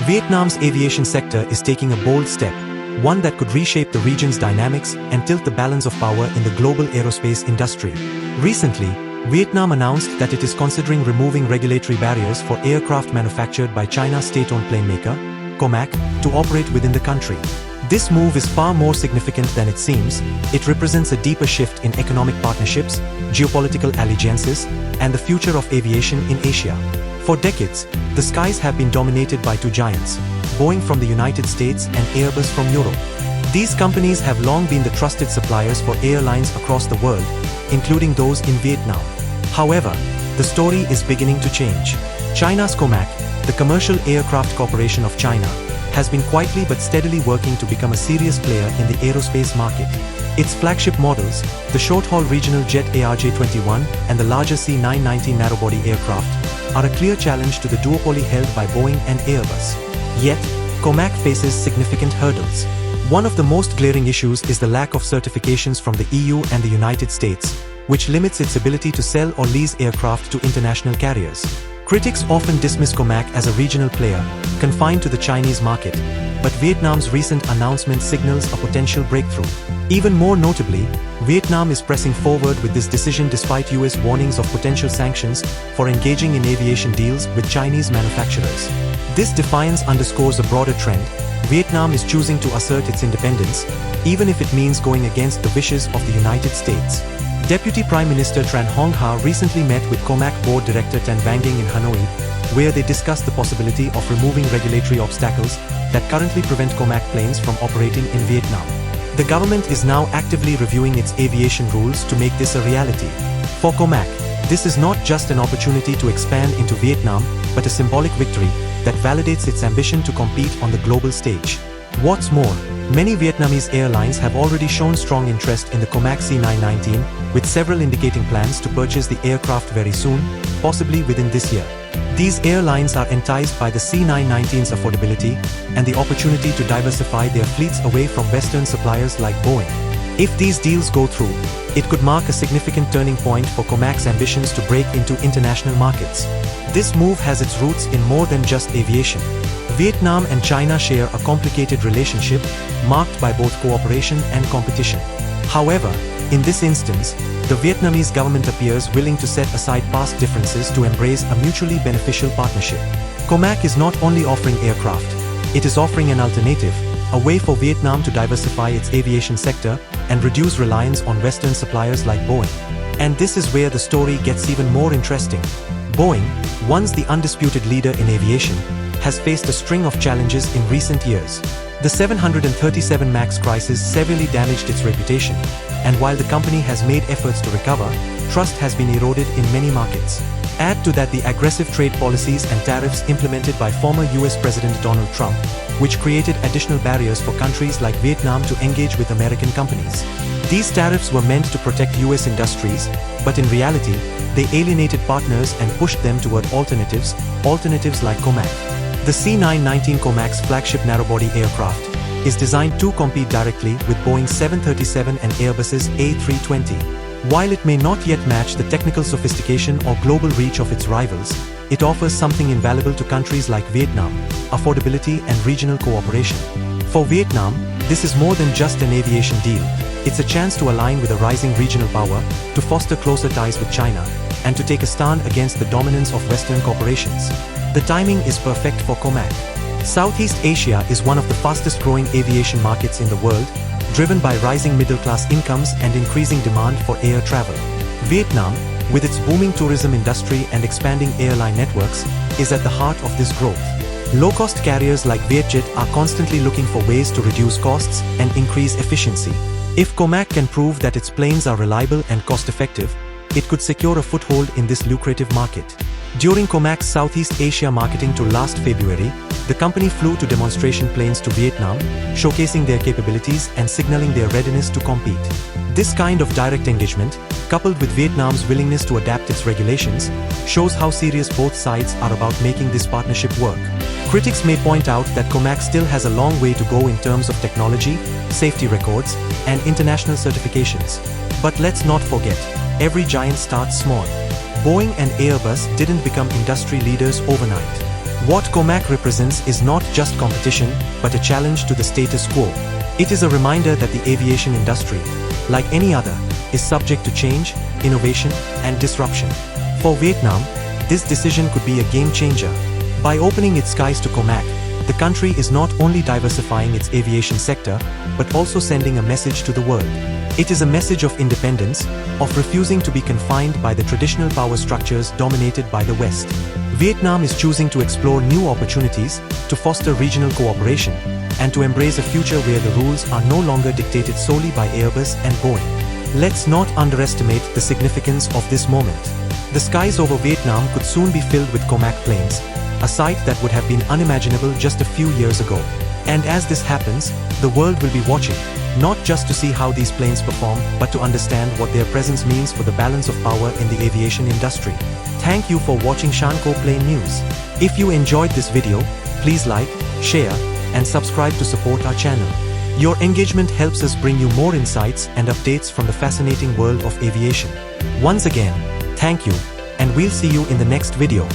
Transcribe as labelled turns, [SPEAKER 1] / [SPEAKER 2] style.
[SPEAKER 1] Vietnam's aviation sector is taking a bold step, one that could reshape the region's dynamics and tilt the balance of power in the global aerospace industry. Recently, Vietnam announced that it is considering removing regulatory barriers for aircraft manufactured by China's state-owned plane maker, COMAC, to operate within the country. This move is far more significant than it seems. It represents a deeper shift in economic partnerships, geopolitical alliances, and the future of aviation in Asia. For decades, the skies have been dominated by two giants, Boeing from the United States and Airbus from Europe. These companies have long been the trusted suppliers for airlines across the world, including those in Vietnam. However, the story is beginning to change. China's COMAC, the Commercial Aircraft Corporation of China, has been quietly but steadily working to become a serious player in the aerospace market. Its flagship models, the short-haul regional jet ARJ-21 and the larger C919 narrowbody aircraft, are a clear challenge to the duopoly held by Boeing and Airbus. Yet, COMAC faces significant hurdles. One of the most glaring issues is the lack of certifications from the EU and the United States, which limits its ability to sell or lease aircraft to international carriers. Critics often dismiss COMAC as a regional player, confined to the Chinese market, but Vietnam's recent announcement signals a potential breakthrough. Even more notably, Vietnam is pressing forward with this decision despite US warnings of potential sanctions for engaging in aviation deals with Chinese manufacturers. This defiance underscores a broader trend. Vietnam is choosing to assert its independence, even if it means going against the wishes of the United States. Deputy Prime Minister Tran Hong Ha recently met with COMAC Board Director Tan Vang Ging in Hanoi, where they discussed the possibility of removing regulatory obstacles that currently prevent COMAC planes from operating in Vietnam. The government is now actively reviewing its aviation rules to make this a reality. For COMAC, this is not just an opportunity to expand into Vietnam, but a symbolic victory that validates its ambition to compete on the global stage. What's more, many Vietnamese airlines have already shown strong interest in the COMAC C919, with several indicating plans to purchase the aircraft very soon, possibly within this year. These airlines are enticed by the C919's affordability and the opportunity to diversify their fleets away from Western suppliers like Boeing. If these deals go through, it could mark a significant turning point for COMAC's ambitions to break into international markets. This move has its roots in more than just aviation. Vietnam and China share a complicated relationship, marked by both cooperation and competition. However, in this instance, the Vietnamese government appears willing to set aside past differences to embrace a mutually beneficial partnership. COMAC is not only offering aircraft, it is offering an alternative, a way for Vietnam to diversify its aviation sector and reduce reliance on Western suppliers like Boeing. And this is where the story gets even more interesting. Boeing, once the undisputed leader in aviation, has faced a string of challenges in recent years. The 737 MAX crisis severely damaged its reputation, and while the company has made efforts to recover, trust has been eroded in many markets. Add to that the aggressive trade policies and tariffs implemented by former US President Donald Trump, which created additional barriers for countries like Vietnam to engage with American companies. These tariffs were meant to protect US industries, but in reality, they alienated partners and pushed them toward alternatives like COMAC. The C919 COMAC's flagship narrowbody aircraft is designed to compete directly with Boeing's 737 and Airbus's A320. While it may not yet match the technical sophistication or global reach of its rivals, it offers something invaluable to countries like Vietnam: affordability and regional cooperation. For Vietnam, this is more than just an aviation deal. It's a chance to align with a rising regional power, to foster closer ties with China, and to take a stand against the dominance of Western corporations. The timing is perfect for COMAC. Southeast Asia is one of the fastest growing aviation markets in the world, driven by rising middle-class incomes and increasing demand for air travel. Vietnam, with its booming tourism industry and expanding airline networks, is at the heart of this growth. Low-cost carriers like Vietjet are constantly looking for ways to reduce costs and increase efficiency. If COMAC can prove that its planes are reliable and cost-effective, it could secure a foothold in this lucrative market. During COMAC's Southeast Asia marketing tour last February, the company flew two demonstration planes to Vietnam, showcasing their capabilities and signaling their readiness to compete. This kind of direct engagement, coupled with Vietnam's willingness to adapt its regulations, shows how serious both sides are about making this partnership work. Critics may point out that COMAC still has a long way to go in terms of technology, safety records, and international certifications. But let's not forget, every giant starts small. Boeing and Airbus didn't become industry leaders overnight. What COMAC represents is not just competition, but a challenge to the status quo. It is a reminder that the aviation industry, like any other, is subject to change, innovation, and disruption. For Vietnam, this decision could be a game changer. By opening its skies to COMAC, the country is not only diversifying its aviation sector, but also sending a message to the world. It is a message of independence, of refusing to be confined by the traditional power structures dominated by the West. Vietnam is choosing to explore new opportunities, to foster regional cooperation, and to embrace a future where the rules are no longer dictated solely by Airbus and Boeing. Let's not underestimate the significance of this moment. The skies over Vietnam could soon be filled with COMAC planes, a sight that would have been unimaginable just a few years ago. And as this happens, the world will be watching, not just to see how these planes perform, but to understand what their presence means for the balance of power in the aviation industry. Thank you for watching Shanko Plane News. If you enjoyed this video, please like, share, and subscribe to support our channel. Your engagement helps us bring you more insights and updates from the fascinating world of aviation. Once again, thank you, and we'll see you in the next video.